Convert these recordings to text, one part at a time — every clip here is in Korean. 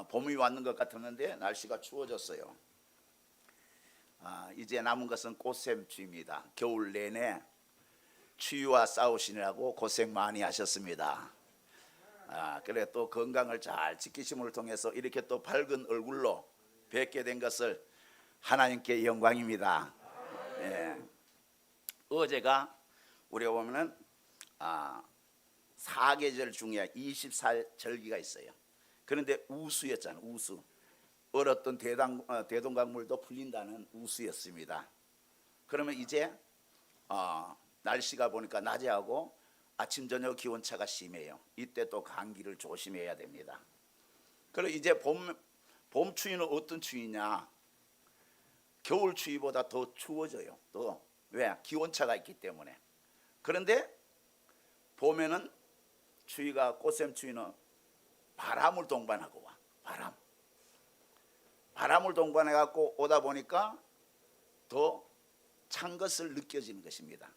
봄이 왔는 것 같았는데 날씨가 추워졌어요. 이제 남은 것은 꽃샘추위입니다. 겨울 내내 추위와 싸우시느라고 고생 많이 하셨습니다. 그래 또 건강을 잘 지키심을 통해서 이렇게 또 밝은 얼굴로 뵙게 된 것을 하나님께 영광입니다. 어제가 우리가 보면은 사계절 중에 24절기가 있어요. 그런데 우수였잖아요. 우수. 얼었던 대동강물도 풀린다는 우수였습니다. 그러면 이제 날씨가 보니까 낮에 하고 아침 저녁 기온차가 심해요. 이때 또 감기를 조심해야 됩니다. 그리고 이제 봄 추위는 어떤 추위냐? 겨울 추위보다 더 추워져요. 또 왜? 기온차가 있기 때문에. 그런데 봄에는 추위가 꽃샘추위는 바람을 동반하고 와. 바람을 동반해 갖고 오다 보니까 더 찬 것을 느껴지는 것입니다.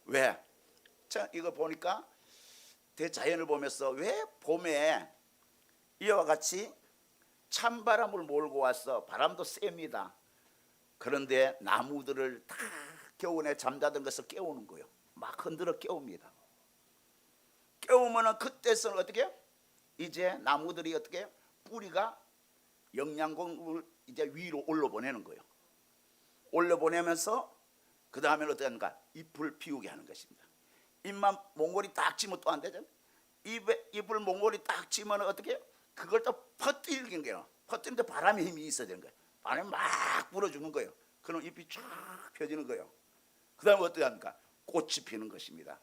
왜? 자, 이거 보니까 대자연을 보면서 왜 봄에 이와 같이 찬바람을 몰고 와서 바람도 셉니다. 그런데 나무들을 다 겨울에 잠자던 것을 깨우는 거예요. 막 흔들어 깨웁니다. 깨우면은 그때서는 어떻게 해요? 이제 나무들이 어떻게 해요? 뿌리가 영양분을 이제 위로 올려보내는 거예요. 올려보내면서 그 다음에 어떻게 하는가? 잎을 피우게 하는 것입니다. 잎만 몽골이 딱 치면 또 안 되잖아요. 잎을 몽골이 딱 치면 어떻게 해요? 그걸 또 퍼뜨리는 거예요. 퍼뜨리는데 바람의 힘이 있어야 되는 거예요. 바람이 막 불어주는 거예요. 그럼 잎이 쫙 펴지는 거예요. 그 다음에 어떻게 합니까? 꽃이 피는 것입니다.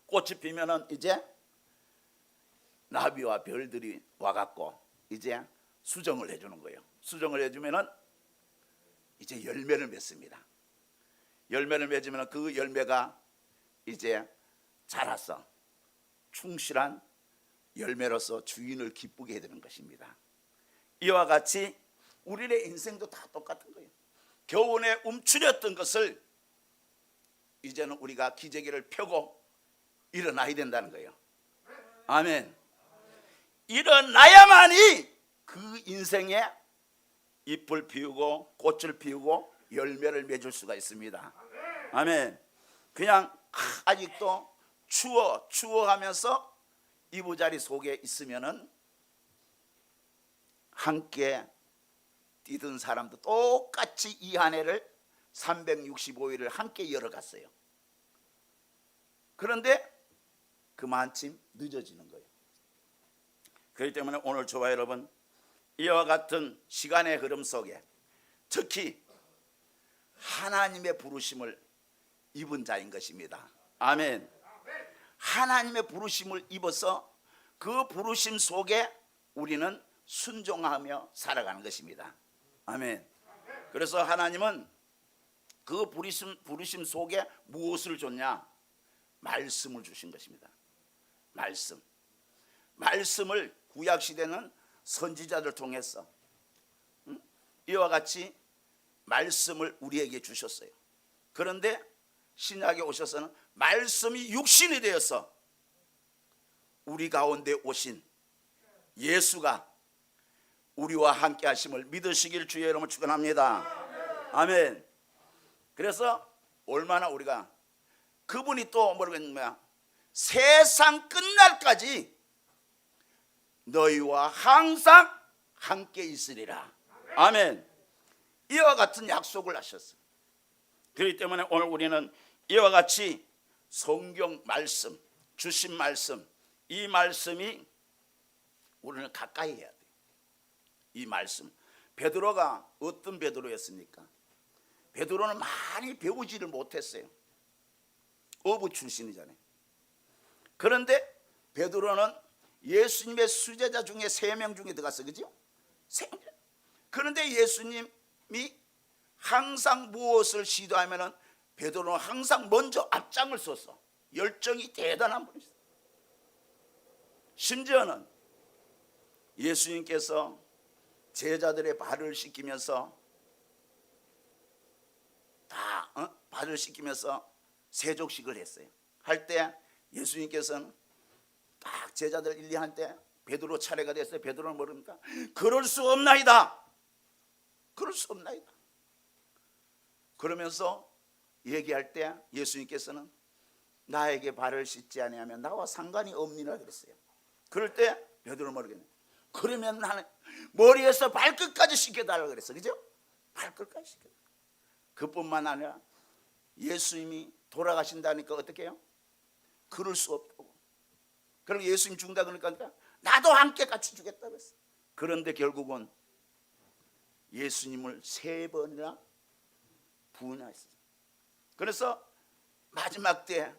꽃이 피면은 이제 나비와 별들이 와갖고 이제 수정을 해주는 거예요. 수정을 해주면은 이제 열매를 맺습니다. 열매를 맺으면 그 열매가 이제 자라서 충실한 열매로서 주인을 기쁘게 해드리는 것입니다. 이와 같이 우리의 인생도 다 똑같은 거예요. 겨울에 움츠렸던 것을 이제는 우리가 기저귀를 펴고 일어나야 된다는 거예요. 아멘. 일어나야만이 그 인생에 잎을 피우고 꽃을 피우고 열매를 맺을 수가 있습니다. 아멘. 그냥 아직도 추워 하면서 이부자리 속에 있으면은 함께 뛰던 사람도 똑같이 이 한 해를 365일을 함께 열어갔어요. 그런데 그만큼 늦어지는 거예요. 그렇기 때문에 오늘 저와 여러분 이와 같은 시간의 흐름 속에 특히 하나님의 부르심을 입은 자인 것입니다. 아멘. 하나님의 부르심을 입어서 그 부르심 속에 우리는 순종하며 살아가는 것입니다. 아멘. 그래서 하나님은 그 부르심 속에 무엇을 줬냐? 말씀을 주신 것입니다. 말씀을 구약시대는 선지자들 통해서 이와 같이 말씀을 우리에게 주셨어요. 그런데 신약에 오셔서는 말씀이 육신이 되어서 우리 가운데 오신 예수가 우리와 함께 하심을 믿으시길 주의 이름으로 축원합니다. 아멘. 그래서 얼마나 우리가 그분이 또 뭐라겠냐? 세상 끝날까지 너희와 항상 함께 있으리라. 아멘. 이와 같은 약속을 하셨어요. 그렇기 때문에 오늘 우리는 이와 같이 성경 말씀, 주신 말씀, 이 말씀이 우리는 가까이 해야 돼요. 이 말씀. 베드로가 어떤 베드로였습니까? 베드로는 많이 배우지를 못했어요. 어부 출신이잖아요. 그런데 베드로는 예수님의 수제자 중에 3명 중에 들어갔어요. 그죠? 그런데 예수님이 항상 무엇을 시도하면은 베드로는 항상 먼저 앞장을 섰어. 열정이 대단한 분이었어요. 심지어는 예수님께서 제자들의 발을 씻기면서 발을 씻기면서 세족식을 했어요. 할 때 예수님께서는 딱 제자들 일리할 때 베드로 차례가 됐어요. 베드로는 모릅니까? 그럴 수 없나이다. 그럴 수 없나이다. 그러면서 얘기할 때 예수님께서는 나에게 발을 씻지 아니하면 나와 상관이 없느니라 그랬어요. 그럴 때 베드로는 모르겠네. 그러면 나는 머리에서 발끝까지 씻겨달라고 그랬어. 그죠? 발끝까지 씻겨달라고. 그뿐만 아니라 예수님이 돌아가신다니까 어떻게 해요? 그럴 수 없다고. 그럼 예수님 죽는다 그러니까 나도 함께 같이 죽겠다고 그랬어. 그런데 결국은 예수님을 3번이나 부인했어요. 그래서 마지막 때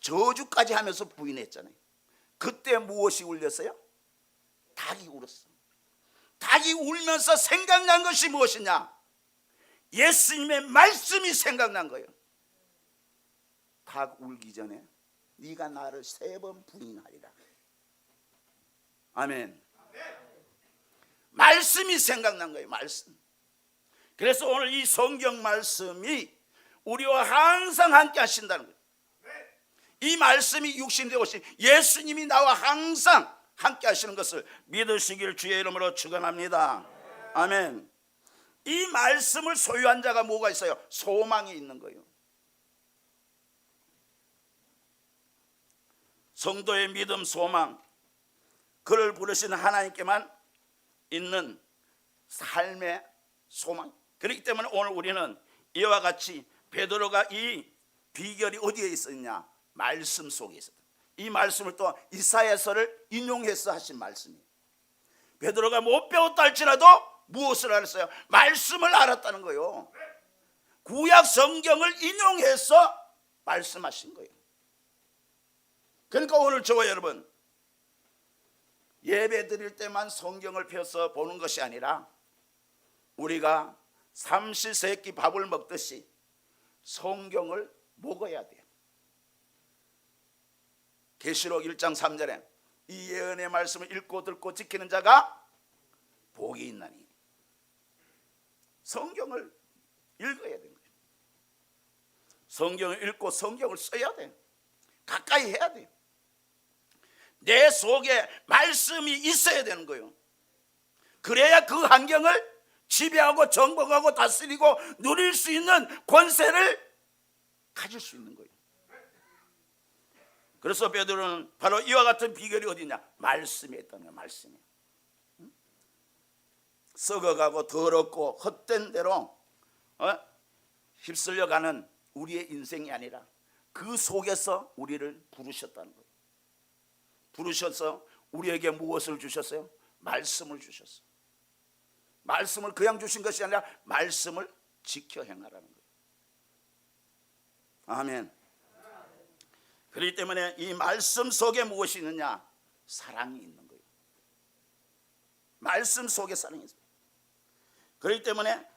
저주까지 하면서 부인했잖아요. 그때 무엇이 울렸어요? 닭이 울었어. 닭이 울면서 생각난 것이 무엇이냐? 예수님의 말씀이 생각난 거예요. 닭 울기 전에 네가 나를 3번 부인하리라. 아멘. 말씀이 생각난 거예요. 말씀. 그래서 오늘 이 성경 말씀이 우리와 항상 함께 하신다는 거예요. 이 말씀이 육신되어 오신 예수님이 나와 항상 함께 하시는 것을 믿으시길 주의 이름으로 축원합니다. 아멘. 이 말씀을 소유한 자가 뭐가 있어요? 소망이 있는 거예요. 성도의 믿음, 소망, 그를 부르시는 하나님께만 있는 삶의 소망. 그렇기 때문에 오늘 우리는 이와 같이 베드로가 이 비결이 어디에 있었냐? 말씀 속에 있었다. 이 말씀을 또 이사야서를 인용해서 하신 말씀이에요. 베드로가 못 배웠다 할지라도 무엇을 알았어요? 말씀을 알았다는 거예요. 구약 성경을 인용해서 말씀하신 거예요. 그러니까 오늘 저와 여러분 예배 드릴 때만 성경을 펴서 보는 것이 아니라 우리가 삼시세끼 밥을 먹듯이 성경을 먹어야 돼요. 계시록 1장 3절에 이 예언의 말씀을 읽고 듣고 지키는 자가 복이 있나니. 성경을 읽어야 되는 거예요. 성경을 읽고 성경을 써야 돼요. 가까이 해야 돼요. 내 속에 말씀이 있어야 되는 거예요. 그래야 그 환경을 지배하고 정복하고 다스리고 누릴 수 있는 권세를 가질 수 있는 거예요. 그래서 베드로는 바로 이와 같은 비결이 어디냐? 말씀에 있다는 거예요. 말씀에. 썩어가고 더럽고 헛된 대로 휩쓸려가는 우리의 인생이 아니라 그 속에서 우리를 부르셨다는 거예요. 부르셔서 우리에게 무엇을 주셨어요? 말씀을 주셨어요. 말씀을 그냥 주신 것이 아니라 말씀을 지켜 행하라는 거예요. 아멘. 그렇기 때문에 이 말씀 속에 무엇이 있느냐? 사랑이 있는 거예요. 말씀 속에 사랑이 있어요. 그렇기 때문에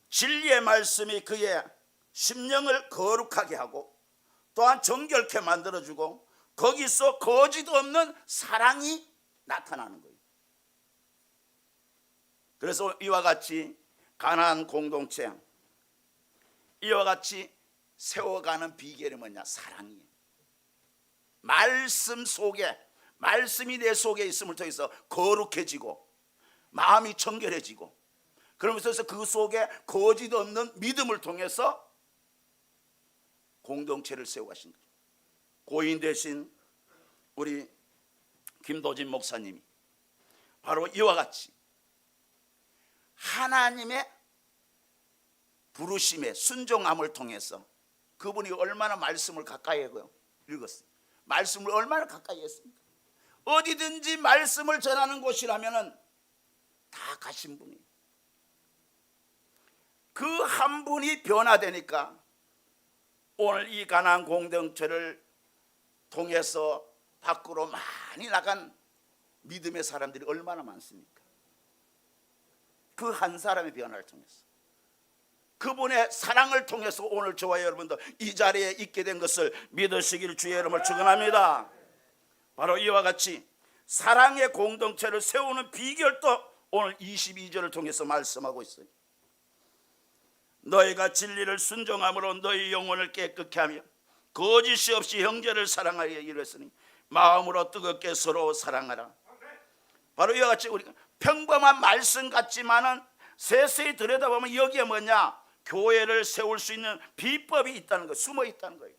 진리의 말씀이 그의 심령을 거룩하게 하고 또한 정결케 만들어주고 거기서 거짓 없는 사랑이 나타나는 거예요. 그래서 이와 같이 가나안 공동체, 이와 같이 세워가는 비결이 뭐냐? 사랑이에요. 말씀 속에, 말씀이 내 속에 있음을 통해서 거룩해지고 마음이 청결해지고, 그러면서 그 속에 거짓 없는 믿음을 통해서 공동체를 세워가신 거예요. 고인 되신 우리 김도진 목사님이 바로 이와 같이 하나님의 부르심에 순종함을 통해서 그분이 얼마나 말씀을 가까이 하고요 읽었어요. 말씀을 얼마나 가까이 했습니까? 어디든지 말씀을 전하는 곳이라면 다 가신 분이, 그 한 분이 변화되니까 오늘 이 가나안 공동체를 통해서 밖으로 많이 나간 믿음의 사람들이 얼마나 많습니까? 그 한 사람의 변화를 통해서, 그분의 사랑을 통해서 오늘 저와 여러분도 이 자리에 있게 된 것을 믿으시길 주의 이름으로 축원합니다. 바로 이와 같이 사랑의 공동체를 세우는 비결도 오늘 22절을 통해서 말씀하고 있어요. 너희가 진리를 순종함으로 너희 영혼을 깨끗게 하며 거짓이 없이 형제를 사랑하여 이르렀으니 마음으로 뜨겁게 서로 사랑하라. 바로 이와 같이 우리가 평범한 말씀 같지만은 세세히 들여다보면 여기에 뭐냐, 교회를 세울 수 있는 비법이 있다는 거, 숨어 있다는 거예요.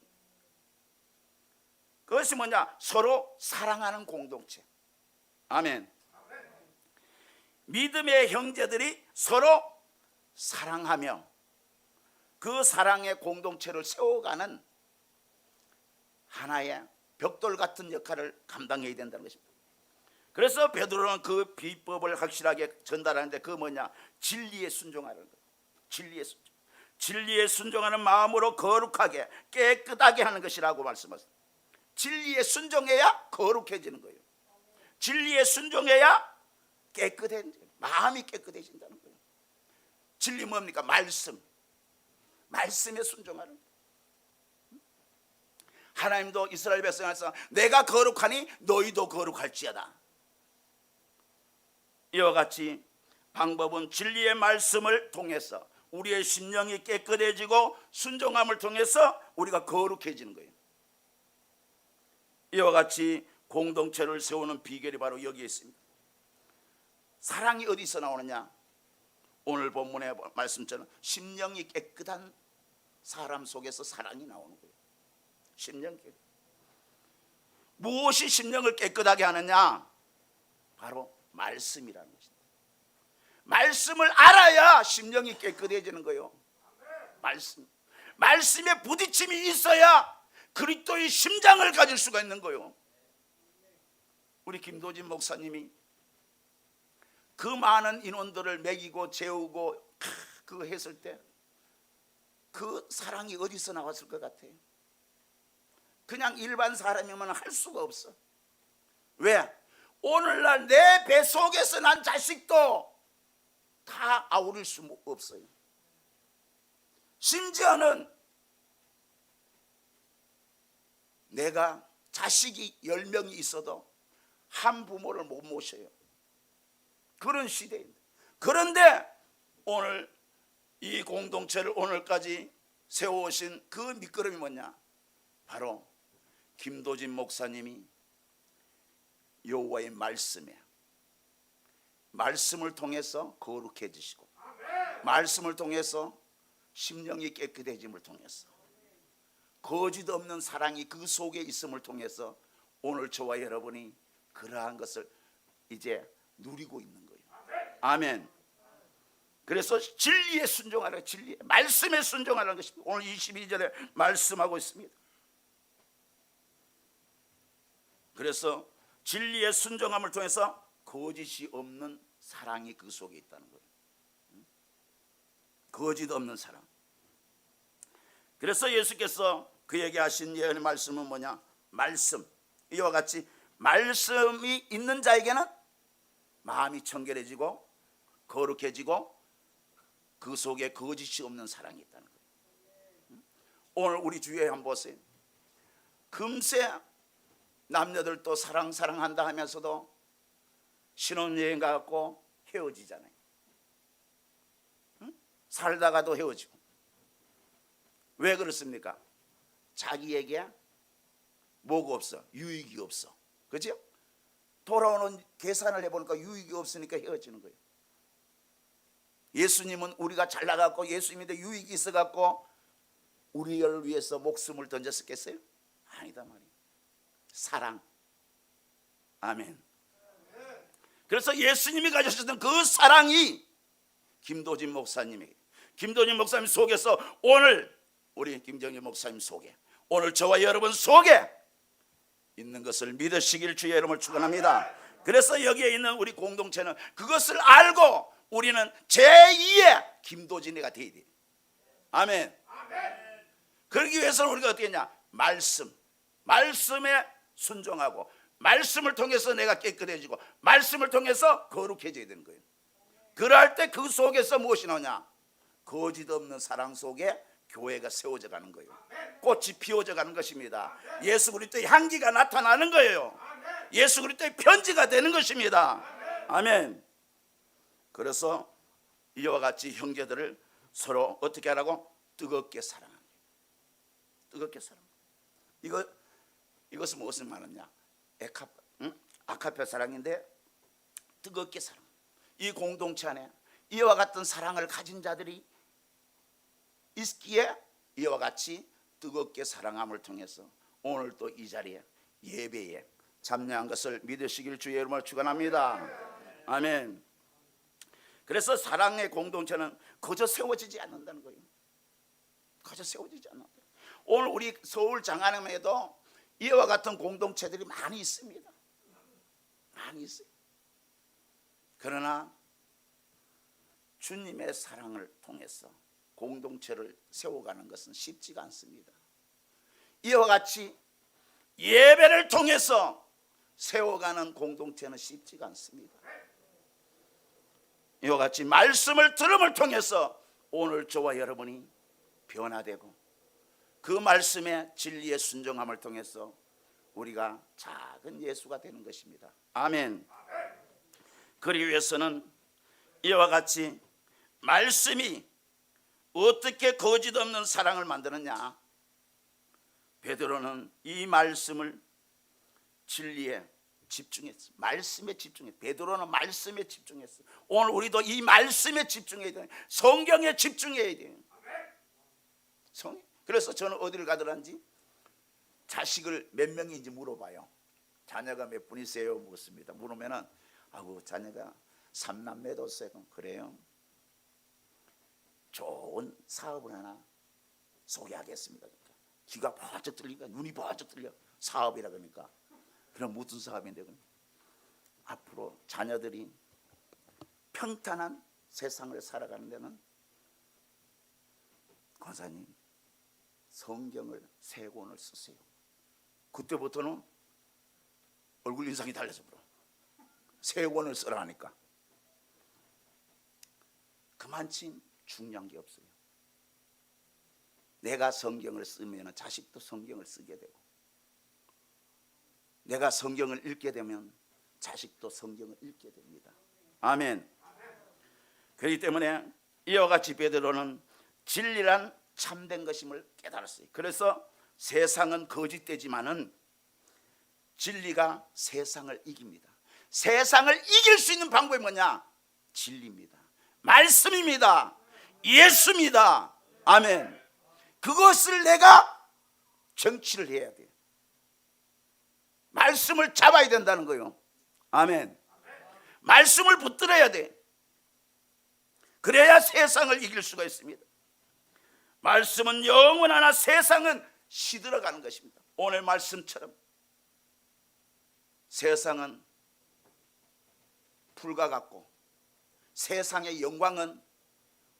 그것이 뭐냐, 서로 사랑하는 공동체. 아멘. 믿음의 형제들이 서로 사랑하며 그 사랑의 공동체를 세워가는 하나의 벽돌 같은 역할을 감당해야 된다는 것입니다. 그래서 베드로는 그 비법을 확실하게 전달하는데, 그 뭐냐, 진리에 순종하는 거예요. 진리에 순종. 진리에 순종하는 마음으로 거룩하게 깨끗하게 하는 것이라고 말씀하셨습니다. 진리에 순종해야 거룩해지는 거예요. 진리에 순종해야 마음이 깨끗해진다는 거예요. 진리 뭡니까? 말씀. 말씀에 순종하는 거예요. 하나님도 이스라엘 백성에서 내가 거룩하니 너희도 거룩할지어다. 이와 같이 방법은 진리의 말씀을 통해서 우리의 심령이 깨끗해지고 순종함을 통해서 우리가 거룩해지는 거예요. 이와 같이 공동체를 세우는 비결이 바로 여기에 있습니다. 사랑이 어디서 나오느냐? 오늘 본문의 말씀처럼 심령이 깨끗한 사람 속에서 사랑이 나오는 거예요. 심령 깨끗. 무엇이 심령을 깨끗하게 하느냐? 바로 말씀이라는 것입니다. 말씀을 알아야 심령이 깨끗해지는 거예요. 말씀. 말씀에 부딪힘이 있어야 그리스도의 심장을 가질 수가 있는 거예요. 우리 김도진 목사님이 그 많은 인원들을 먹이고 재우고 그거 했을 때 그 사랑이 어디서 나왔을 것 같아요? 그냥 일반 사람이면 할 수가 없어. 왜? 오늘날 내 뱃속에서 난 자식도 다 아우릴 수 없어요. 심지어는 내가 자식이 10명이 있어도 한 부모를 못 모셔요. 그런 시대입니다. 그런데 오늘 이 공동체를 오늘까지 세워오신 그 밑거름이 뭐냐? 바로 김도진 목사님이 여호와의 말씀을 통해서 거룩해지시고, 말씀을 통해서 심령이 깨끗해짐을 통해서, 거짓 없는 사랑이 그 속에 있음을 통해서 오늘 저와 여러분이 그러한 것을 이제 누리고 있는 거예요. 아멘. 그래서 진리에 순종하라, 진리에, 말씀에 순종하라는 것입니다. 오늘 22절에 말씀하고 있습니다. 그래서 진리의 순종함을 통해서 거짓이 없는 사랑이 그 속에 있다는 거예요. 거짓 없는 사랑. 그래서 예수께서 그에게 하신 예언의 말씀은 뭐냐? 말씀. 이와 같이 말씀이 있는 자에게는 마음이 청결해지고 거룩해지고 그 속에 거짓이 없는 사랑이 있다는 거예요. 오늘 우리 주위에 한번 보세요. 금세 남녀들도 사랑한다 하면서도 신혼여행 가고 헤어지잖아요. 살다가도 헤어지고. 왜 그렇습니까? 자기에게 뭐가 없어? 유익이 없어. 그죠? 돌아오는 계산을 해보니까 유익이 없으니까 헤어지는 거예요. 예수님은 우리가 잘 나갔고 예수님인데 유익이 있어갖고 우리를 위해서 목숨을 던졌었겠어요? 아니다 말이에요. 사랑. 아멘. 그래서 예수님이 가지셨던 그 사랑이 김도진 목사님 속에서 오늘 우리 김정일 목사님 속에, 오늘 저와 여러분 속에 있는 것을 믿으시길 주의 이름을 축원합니다. 그래서 여기에 있는 우리 공동체는 그것을 알고 우리는 제2의 김도진이가 되어야 돼요. 아멘. 그러기 위해서는 우리가 어떻게 했냐? 말씀에 순종하고, 말씀을 통해서 내가 깨끗해지고, 말씀을 통해서 거룩해져야 되는 거예요. 그럴 때 그 속에서 무엇이 나오냐? 거짓 없는 사랑 속에 교회가 세워져 가는 거예요. 꽃이 피워져 가는 것입니다. 예수 그리스도의 향기가 나타나는 거예요. 예수 그리스도의 편지가 되는 것입니다. 아멘. 그래서 이와 같이 형제들을 서로 어떻게 하라고? 뜨겁게 사랑하는 거예요. 뜨겁게 사랑하는. 이것은 무엇을 말하냐? 아카페 사랑인데 뜨겁게 사랑. 이 공동체 안에 이와 같은 사랑을 가진 자들이 있기에 이와 같이 뜨겁게 사랑함을 통해서 오늘 또 이 자리에 예배에 참여한 것을 믿으시길 주의 이름으로 축원합니다. 아멘. 그래서 사랑의 공동체는 거저 세워지지 않는다는 거예요. 거저 세워지지 않는다. 오늘 우리 서울 장안음에도 이와 같은 공동체들이 많이 있습니다. 많이 있어요. 그러나 주님의 사랑을 통해서 공동체를 세워가는 것은 쉽지가 않습니다. 이와 같이 예배를 통해서 세워가는 공동체는 쉽지가 않습니다. 이와 같이 말씀을 들음을 통해서 오늘 저와 여러분이 변화되고 그 말씀의 진리의 순종함을 통해서 우리가 작은 예수가 되는 것입니다. 아멘. 그리 위해서는 이와 같이 말씀이 어떻게 거짓 없는 사랑을 만드느냐. 베드로는 이 말씀을 진리에 집중했어. 말씀에 집중했어. 베드로는 말씀에 집중했어. 오늘 우리도 이 말씀에 집중해야 돼. 성경에 집중해야 돼. 그래서 저는 어디를 가더란지 자식을 몇 명인지 물어봐요. 자녀가 몇 분이세요? 묻습니다. 물으면은 아이고 자녀가 3남매도 그래요. 좋은 사업을 하나 소개하겠습니다. 귀가 번쩍 들리니까 눈이 번쩍 들려. 사업이라 그러니까. 그럼 무슨 사업인데? 앞으로 자녀들이 평탄한 세상을 살아가는 데는 권사님 성경을 3권을 쓰세요. 그때부터는 얼굴 인상이 달라져 버려. 3권을 쓰라 하니까. 그만큼 중요한 게 없어요. 내가 성경을 쓰면 자식도 성경을 쓰게 되고, 내가 성경을 읽게 되면 자식도 성경을 읽게 됩니다. 아멘. 그렇기 때문에 이와 같이 베드로는 진리란 참된 것임을 깨달았어요. 그래서 세상은 거짓되지만은 진리가 세상을 이깁니다. 세상을 이길 수 있는 방법이 뭐냐? 진리입니다. 말씀입니다. 예수입니다. 아멘. 그것을 내가 정치를 해야 돼요. 말씀을 잡아야 된다는 거예요. 아멘. 말씀을 붙들어야 돼. 그래야 세상을 이길 수가 있습니다. 말씀은 영원하나 세상은 시들어가는 것입니다. 오늘 말씀처럼 세상은 불과 같고 세상의 영광은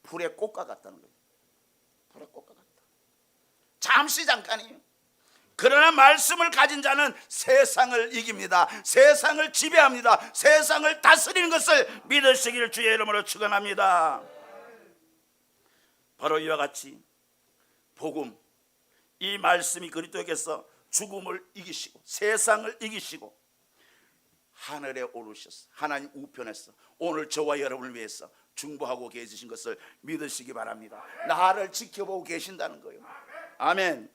불의 꽃과 같다는 거예요. 불의 꽃과 같다. 잠시 잠깐이에요. 그러나 말씀을 가진 자는 세상을 이깁니다. 세상을 지배합니다. 세상을 다스리는 것을 믿으시기를 주의 이름으로 축원합니다. 바로 이와 같이 복음, 이 말씀이 그리스도께서 죽음을 이기시고 세상을 이기시고 하늘에 오르셨어. 하나님 우편에서 오늘 저와 여러분을 위해서 중보하고 계신 것을 믿으시기 바랍니다. 나를 지켜보고 계신다는 거예요. 아멘.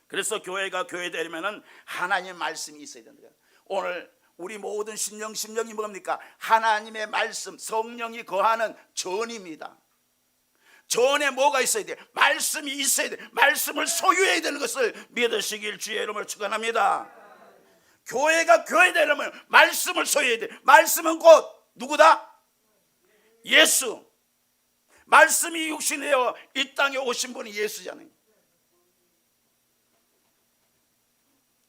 그래서 교회가 교회되려면 하나님의 말씀이 있어야 된다. 오늘 우리 모든 심령이 뭡니까? 하나님의 말씀, 성령이 거하는 전입니다. 전에 뭐가 있어야 돼? 말씀이 있어야 돼. 말씀을 소유해야 되는 것을 믿으시길 주의 이름으로 축원합니다. 교회가 교회되려면 말씀을 소유해야 돼. 말씀은 곧 누구다? 예수. 말씀이 육신되어 이 땅에 오신 분이 예수잖아요.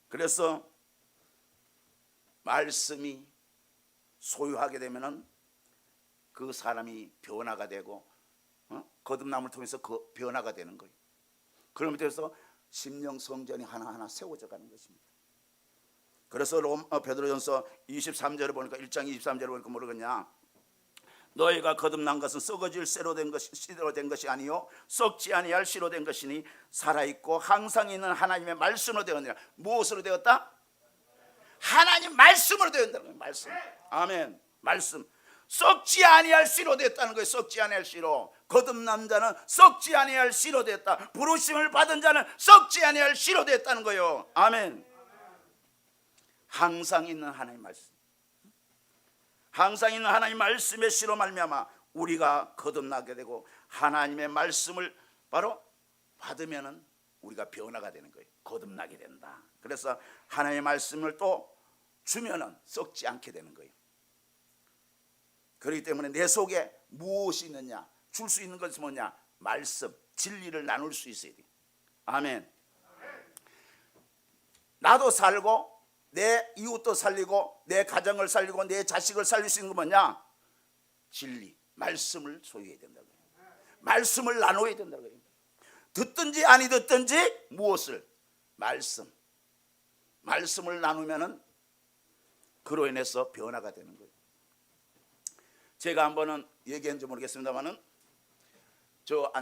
그래서 말씀이 소유하게 되면은 그 사람이 변화가 되고 거듭남을 통해서 그 변화가 되는 거예요. 그러면 돼서 심령 성전이 하나하나 세워져 가는 것입니다. 그래서 베드로전서 23절을 보니까 1장 23절을 보니까 뭐라겠냐? 너희가 거듭난 것은 썩어질 씨로 된 것이 아니요 썩지 아니할 씨로 된 것이니 살아있고 항상 있는 하나님의 말씀으로 되었느니라. 무엇으로 되었다? 하나님 말씀으로 되었다는 거예요. 말씀. 아멘. 말씀. 썩지 아니할 씨로 됐다는 거예요. 썩지 아니할 씨로. 거듭난 자는 썩지 아니할 씨로 됐다. 부르심을 받은 자는 썩지 아니할 씨로 됐다는 거예요. 아멘. 항상 있는 하나님 말씀. 항상 있는 하나님 말씀의 씨로 말미암아 우리가 거듭나게 되고 하나님의 말씀을 바로 받으면은 우리가 변화가 되는 거예요. 거듭나게 된다. 그래서 하나님의 말씀을 또 주면은 썩지 않게 되는 거예요. 그렇기 때문에 내 속에 무엇이 있느냐, 줄 수 있는 것이 뭐냐? 말씀, 진리를 나눌 수 있어야 돼요. 아멘. 나도 살고 내 이웃도 살리고 내 가정을 살리고 내 자식을 살릴 수 있는 건 뭐냐? 진리, 말씀을 소유해야 된다고요. 말씀을 나눠야 된다고요. 듣든지 아니 듣든지 무엇을? 말씀을 나누면은 그로 인해서 변화가 되는 거예요. 제가 한번은 얘기했는지 모르겠습니다만은 저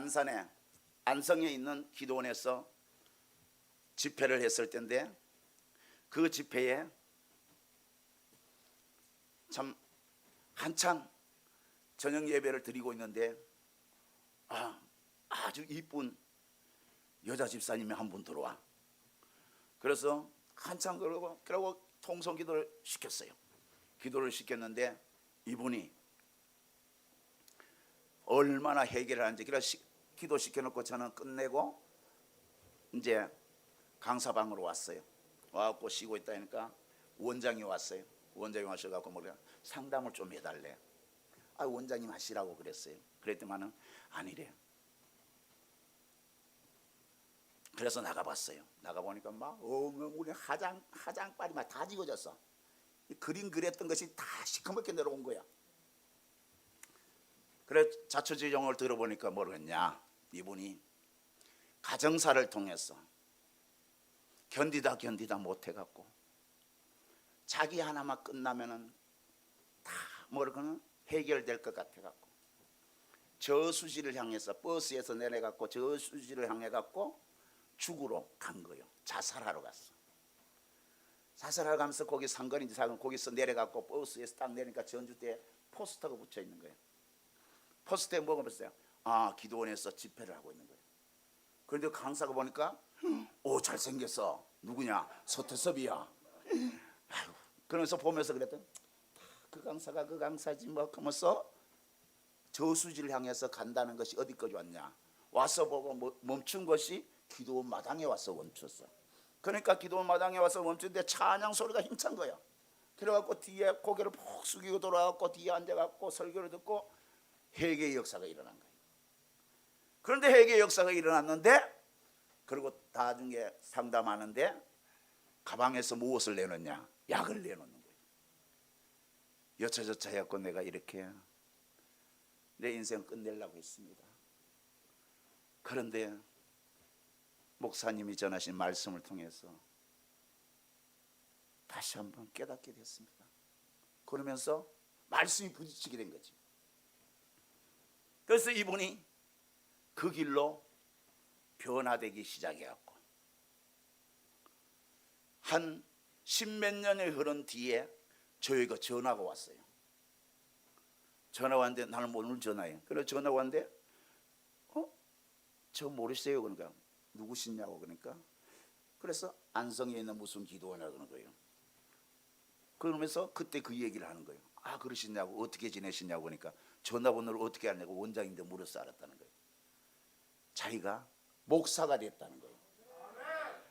안성에 있는 기도원에서 집회를 했을 때인데 그 집회에 참 한창 저녁 예배를 드리고 있는데 아주 이쁜 여자 집사님이 한 분 들어와. 그래서 한창 그러고 통성 기도를 시켰어요. 기도를 시켰는데 이분이 얼마나 해결을 하는지 그래서 기도 시켜놓고 저는 끝내고 이제 강사방으로 왔어요. 와갖고 쉬고 있다니까 원장이 왔어요. 원장이 와셔갖고 뭐래 상담을 좀 해달래. 원장님 하시라고 그랬어요. 그랬더만은 아니래. 그래서 나가봤어요. 나가보니까 막 우리 화장빨이 막 다 지워졌어. 그림 그렸던 것이 다 시커멓게 내려온 거야. 그래 자초지종을 들어보니까 뭐랬냐? 이분이 가정사를 통해서 견디다 못해갖고 자기 하나만 끝나면은 다 뭐라고는 해결될 것 같아갖고 저수지를 향해서 버스에서 내려갖고 저수지를 향해갖고 죽으러 간 거예요. 자살하러 갔어. 자살하러 가면서 거기 상거리인지 거기서 내려갖고 버스에서 딱 내리니까 전주대에 포스터가 붙여 있는 거예요. 포스터에 뭐가 붙어요? 기도원에서 집회를 하고 있는 거예요. 그런데 강사가 보니까 잘생겼어. 누구냐? 서태섭이야. 그러면서 보면서 그랬더니 그 강사가 그 강사지 뭐 하면서 저수지를 향해서 간다는 것이 어디까지 왔냐? 와서 보고 멈춘 것이 기도원 마당에 와서 멈췄어. 그러니까 기도원 마당에 와서 멈췄는데 찬양 소리가 힘찬 거야. 그래갖고 뒤에 고개를 푹 숙이고 돌아갖고 뒤에 앉아갖고 설교를 듣고 회개의 역사가 일어난 거예요. 그런데 회개의 역사가 일어났는데 그리고 나중에 상담하는데 가방에서 무엇을 내놓냐? 약을 내놓는 거예요. 여차저차 해갖고 내가 이렇게 내 인생 끝내려고 했습니다. 그런데 목사님이 전하신 말씀을 통해서 다시 한번 깨닫게 됐습니다. 그러면서 말씀이 부딪히게 된 거지. 그래서 이분이 그 길로 변화되기 시작해갖고 한 십몇 년이 흐른 뒤에 저희가 전화가 왔어요. 전화가 왔는데 나는 오늘 전화해. 그래서 전화가 왔는데 저 모르세요? 그러니까 누구시냐고. 그러니까 그래서 안성에 있는 무슨 기도원이라고 그러는 거예요. 그러면서 그때 그 얘기를 하는 거예요. 그러시냐고. 어떻게 지내시냐고. 그러니까 전화번호를 어떻게 하냐고 원장인데 물어서 알았다는 거예요. 자기가 목사가 됐다는 거예요.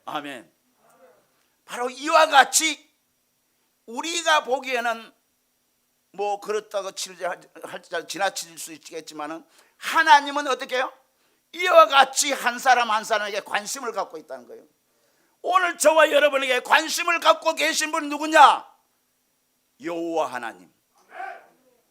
아멘. 바로 이와 같이 우리가 보기에는 뭐 그렇다고 지나칠 수 있겠지만은 하나님은 어떻게 해요? 이와 같이 한 사람 한 사람에게 관심을 갖고 있다는 거예요. 오늘 저와 여러분에게 관심을 갖고 계신 분이 누구냐? 여호와 하나님.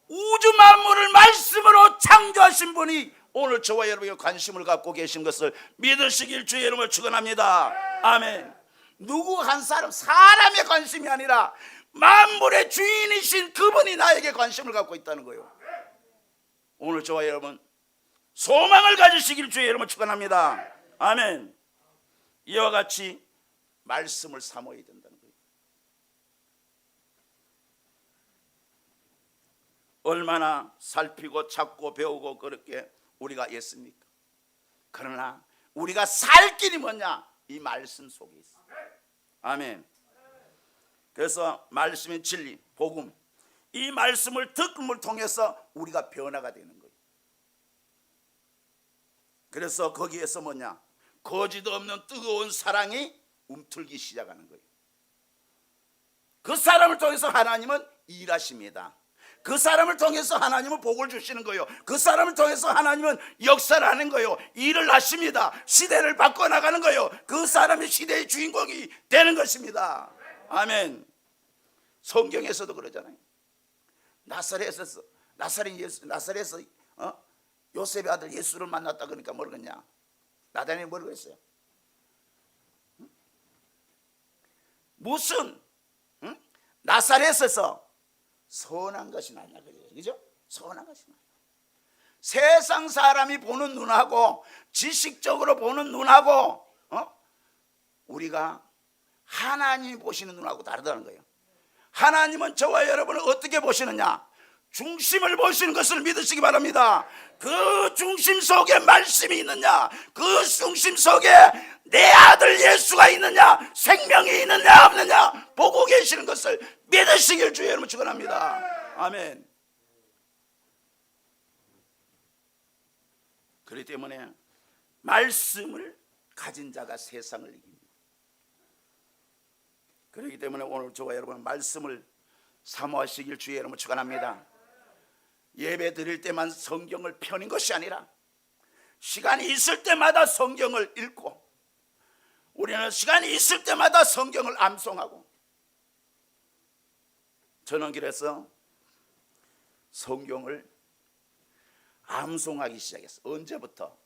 우주 만물을 말씀으로 창조하신 분이 오늘 저와 여러분에게 관심을 갖고 계신 것을 믿으시길 주의 이름으로 축원합니다. 아멘. 누구 한 사람의 관심이 아니라 만물의 주인이신 그분이 나에게 관심을 갖고 있다는 거예요. 오늘 저와 여러분 소망을 가지시길 주의 이름으로 축원합니다. 아멘. 이와 같이 말씀을 삼어야 된다는 거예요. 얼마나 살피고 찾고 배우고 그렇게 우리가 했습니까? 그러나 우리가 살 길이 뭐냐? 이 말씀 속에 있어. 아멘. 그래서 말씀의 진리, 복음, 이 말씀을 듣음을 통해서 우리가 변화가 되는 거예요. 그래서 거기에서 뭐냐? 거짓 없는 뜨거운 사랑이 움틀기 시작하는 거예요. 그 사람을 통해서 하나님은 일하십니다. 그 사람을 통해서 하나님은 복을 주시는 거예요. 그 사람을 통해서 하나님은 역사를 하는 거예요. 일을 하십니다. 시대를 바꿔나가는 거예요. 그 사람이 시대의 주인공이 되는 것입니다. 아멘. 성경에서도 그러잖아요. 나사렛에서 요셉의 아들 예수를 만났다 그러니까 뭘 그랬냐? 나다니엘이 뭘 그랬어요? 무슨 나사렛에서 선한 것이 나냐, 그죠? 선한 것이 나냐. 세상 사람이 보는 눈하고 지식적으로 보는 눈하고 우리가 하나님이 보시는 눈하고 다르다는 거예요. 하나님은 저와 여러분을 어떻게 보시느냐? 중심을 보시는 것을 믿으시기 바랍니다. 그 중심 속에 말씀이 있느냐? 그 중심 속에 내 아들 예수가 있느냐? 생명이 있느냐 없느냐? 보고 계시는 것을 믿으시길 주의 이름으로 축원합니다. 아멘. 그렇기 때문에 말씀을 가진 자가 세상을 이깁니다. 그렇기 때문에 오늘 저와 여러분 말씀을 사모하시길 주의 이름으로 축원합니다. 예배 드릴 때만 성경을 펴는 것이 아니라 시간이 있을 때마다 성경을 읽고 우리는 시간이 있을 때마다 성경을 암송하고, 저는 그래서 성경을 암송하기 시작했어요. 언제부터?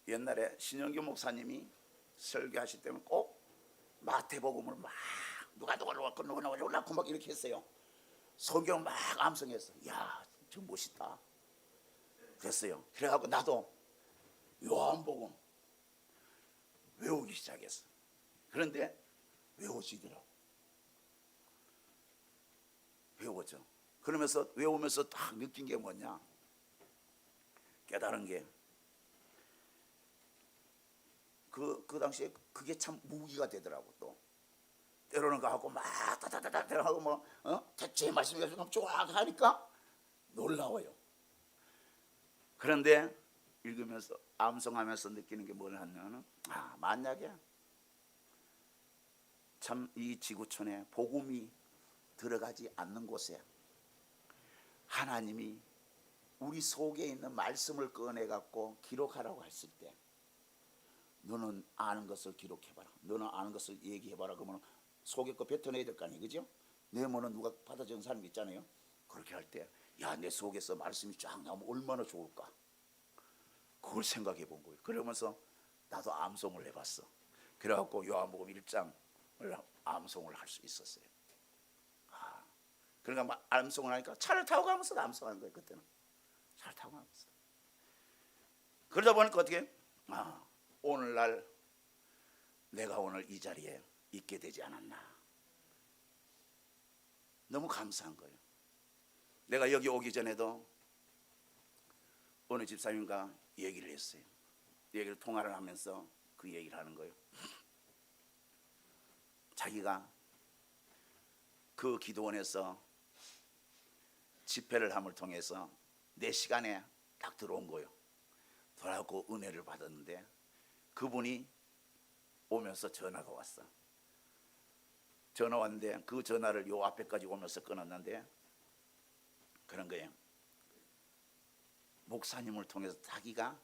옛날에 신영규 목사님이 설교하실 때는 꼭 마태복음을 막 누가 올라고 막 이렇게 했어요. 성경을 막 암송했어. 야, 저 멋있다 그랬어요. 그래갖고 나도 요한복음 외우기 시작했어. 그런데 외워지더라고. 외웠죠. 그러면서 외우면서 딱 느낀 게 뭐냐? 깨달은 게 그 당시에 그게 참 무기가 되더라고. 또 때로는 가고 막 다다다다 하고 뭐 대체 말씀이 좀 쫙 하니까 놀라워요. 그런데 읽으면서 암송하면서 느끼는 게 뭐냐면 만약에 참 이 지구촌에 복음이 들어가지 않는 곳에 하나님이 우리 속에 있는 말씀을 꺼내 갖고 기록하라고 했을 때, 너는 아는 것을 기록해봐라, 너는 아는 것을 얘기해봐라. 그러면 속에 거 뱉어내야 될 거 아니에요, 그죠? 내모는 누가 받아주는 사람 있잖아요. 그렇게 할 때, 야, 내 속에서 말씀이 쫙 나오면 얼마나 좋을까? 그걸 생각해 본 거예요. 그러면서 나도 암송을 해봤어. 그래갖고 요한복음 1장을 암송을 할 수 있었어요. 그러니까 막 암송을 하니까 차를 타고 가면서 암송하는 거예요. 그때는 차를 타고 가면서. 그러다 보니까 어떻게? 오늘날 내가 오늘 이 자리에 있게 되지 않았나. 너무 감사한 거예요. 내가 여기 오기 전에도 어느 집사님과 얘기를 했어요. 얘기를 통화를 하면서 그 얘기를 하는 거예요. 자기가 그 기도원에서 집회를 함을 통해서 내 시간에 딱 들어온 거예요. 돌아오고 은혜를 받았는데 그분이 오면서 전화가 왔어. 전화 왔는데 그 전화를 요 앞에까지 오면서 끊었는데 그런 거예요. 목사님을 통해서 자기가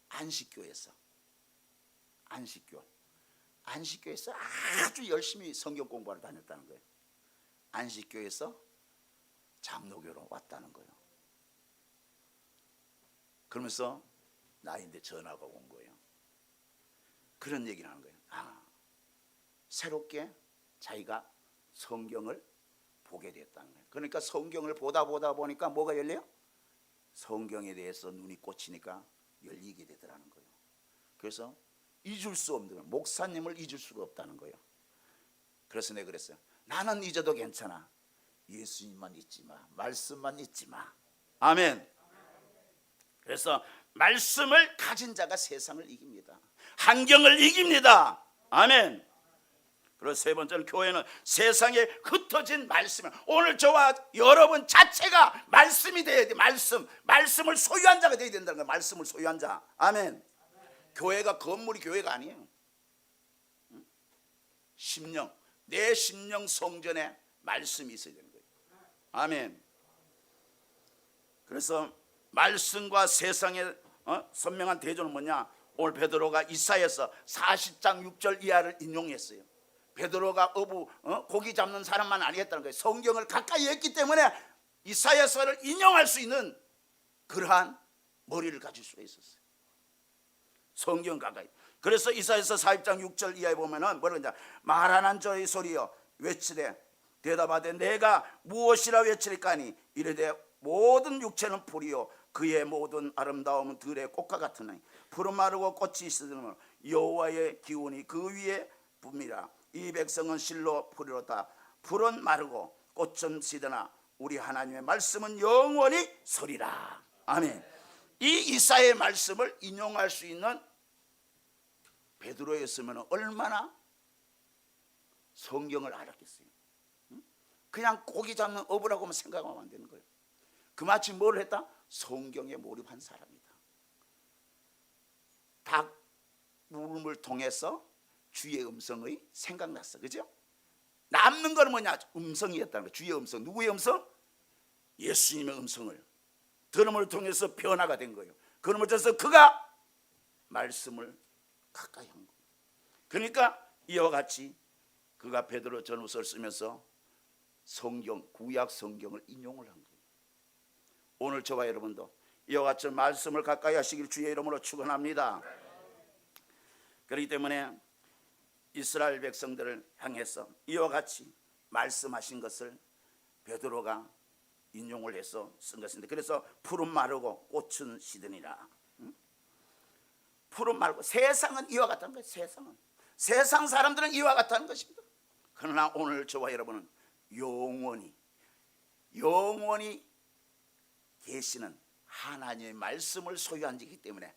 안식교에서 아주 열심히 성경 공부하러 다녔다는 거예요. 안식교에서 장로교로 왔다는 거예요. 그러면서 나인데 전화가 온 거예요. 그런 얘기를 하는 거예요. 새롭게 자기가 성경을 보게 됐다는 거예요. 그러니까 성경을 보다 보니까 뭐가 열려요? 성경에 대해서 눈이 꽂히니까 열리게 되더라는 거예요. 그래서 잊을 수 없는 거예요. 목사님을 잊을 수가 없다는 거예요. 그래서 내가 그랬어요. 나는 잊어도 괜찮아. 예수님만 잊지 마. 말씀만 잊지 마. 아멘. 그래서 말씀을 가진 자가 세상을 이깁니다. 환경을 이깁니다. 아멘. 그리고 세 번째는 교회는 세상에 흩어진 말씀. 오늘 저와 여러분 자체가 말씀이 돼야 돼. 말씀을 소유한 자가 돼야 된다는 거예요. 말씀을 소유한 자. 아멘. 교회가 건물이 교회가 아니에요. 심령, 내 심령 성전에 말씀이 있어야 되는 거예요. 아멘. 그래서 말씀과 세상의 선명한 대조는 뭐냐? 오늘 베드로가 이사야서 40장 6절 이하를 인용했어요. 베드로가 고기 잡는 사람만 아니었다는 거예요. 성경을 가까이 했기 때문에 이사야서를 인용할 수 있는 그러한 머리를 가질 수가 있었어요. 성경 가까이. 그래서 이사야서 40장 6절 이하에 보면은 뭐라 그러냐? 말하는 저의 소리여 외치되 대답하되 내가 무엇이라 외칠까니 이르되 모든 육체는 풀이요 그의 모든 아름다움은 들의 꽃과 같으니 푸른 마르고 꽃이 있으므로 여호와의 기운이 그 위에 붑니다. 이 백성은 실로 풀이로다. 푸른 마르고 꽃은 시드나 우리 하나님의 말씀은 영원히 서리라. 아멘. 이 이사야의 말씀을 인용할 수 있는 베드로였으면 얼마나 성경을 알았겠어요. 그냥 고기 잡는 어부라고만 생각하면 안 되는 거예요. 그마치 뭘 했다? 성경에 몰입한 사람이다. 닭 물음을 통해서 주의 음성의 생각났어. 그죠? 남는 거는 뭐냐? 음성이었다는 거예요. 주의 음성. 누구의 음성? 예수님의 음성을 들음을 통해서 변화가 된 거예요. 그러므로 그가 말씀을 가까이 한 거예요. 그러니까 이와 같이 그가 베드로 전후서를 쓰면서 성경, 구약 성경을 인용을 한 거예요. 오늘 저와 여러분도 이와 같이 말씀을 가까이 하시길 주의 이름으로 축원합니다. 그렇기 때문에 이스라엘 백성들을 향해서 이와 같이 말씀하신 것을 베드로가 인용을 해서 쓴 것인데, 그래서 푸른 마르고 꽃은 시드니라. 푸른 마르고, 세상은 이와 같다는 거예요. 세상 사람들은 이와 같다는 것입니다. 그러나 오늘 저와 여러분은 영원히 계시는 하나님의 말씀을 소유한 자이기 때문에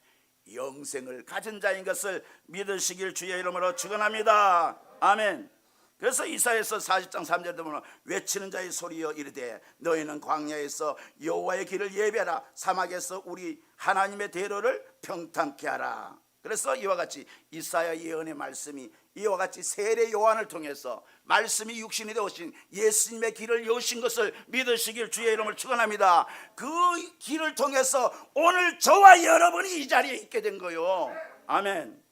영생을 가진 자인 것을 믿으시길 주의 이름으로 축원합니다. 아멘. 그래서 이사야서 40장 3절에 보면 외치는 자의 소리여 이르되 너희는 광야에서 여호와의 길을 예배하라 사막에서 우리 하나님의 대로를 평탄케 하라. 그래서 이와 같이 이사야 예언의 말씀이 이와 같이 세례 요한을 통해서 말씀이 육신이 되어신 예수님의 길을 여신 것을 믿으시길 주의 이름을 축원합니다. 그 길을 통해서 오늘 저와 여러분이 이 자리에 있게 된 거예요. 아멘.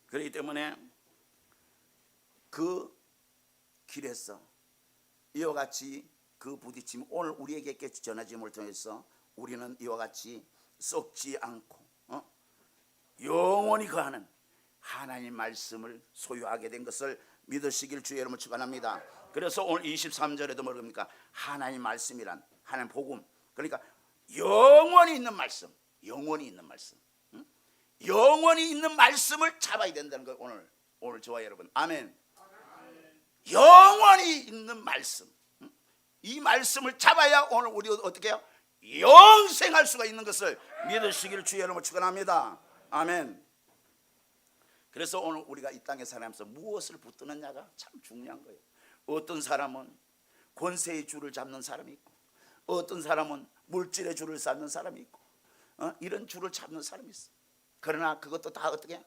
그렇기 때문에 그 길에서 이와 같이 그 부딪힘 오늘 우리에게 전해짐을 통해서 우리는 이와 같이 썩지 않고 영원히 거하는 하나님 말씀을 소유하게 된 것을 믿으시길 주의 이름으로 축원합니다. 그래서 오늘 23절에도 뭐랍니까? 하나님 말씀이란 하나님 복음, 그러니까 영원히 있는 말씀, 영원히 있는 말씀을 잡아야 된다는 거예요. 오늘 저와 여러분. 아멘. 영원히 있는 말씀, 이 말씀을 잡아야 오늘 우리 어떻게 해요? 영생할 수가 있는 것을 믿으시기를 주의 이름으로 축원합니다. 아멘. 그래서 오늘 우리가 이 땅에 살면서 무엇을 붙드느냐가 참 중요한 거예요. 어떤 사람은 권세의 줄을 잡는 사람이 있고, 어떤 사람은 물질의 줄을 잡는 사람이 있고, 이런 줄을 잡는 사람이 있어. 그러나 그것도 다 어떻게?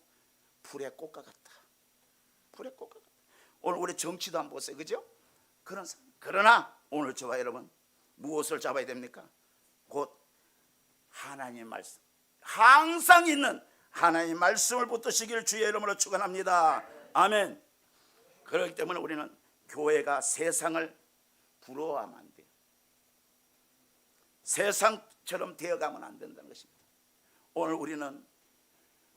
풀의 꽃과 같다. 풀의 꽃과 같다. 오늘 우리 정치도 한번 보세요. 그죠? 그런 사람. 그러나 오늘 저와 여러분 무엇을 잡아야 됩니까? 곧 하나님의 말씀, 항상 있는 하나님의 말씀을 붙드시기를 주의 이름으로 축원합니다. 아멘. 그렇기 때문에 우리는 교회가 세상을 부러워하면 안 돼요. 세상처럼 되어가면 안 된다는 것입니다. 오늘 우리는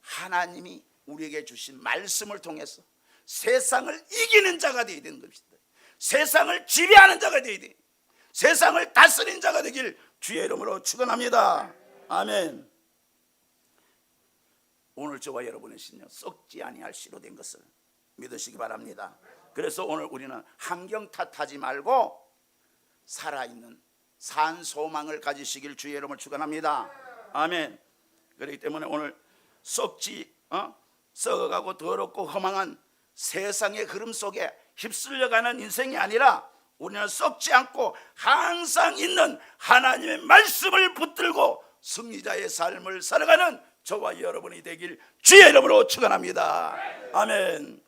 하나님이 우리에게 주신 말씀을 통해서 세상을 이기는 자가 되어야 되는 것입니다. 세상을 지배하는 자가 되어야 돼요. 세상을 다스리는 자가 되길 주의 이름으로 축원합니다. 아멘. 오늘 저와 여러분의 신령 썩지 아니할 씨로 된 것을 믿으시기 바랍니다. 그래서 오늘 우리는 환경 탓하지 말고 살아있는 산 소망을 가지시길 주의 이름으로 축원합니다. 아멘. 그렇기 때문에 오늘 썩지 썩어가고 더럽고 허망한 세상의 흐름 속에 휩쓸려가는 인생이 아니라 우리는 썩지 않고 항상 있는 하나님의 말씀을 붙들고 승리자의 삶을 살아가는 저와 여러분이 되길 주의 이름으로 축원합니다. 아멘.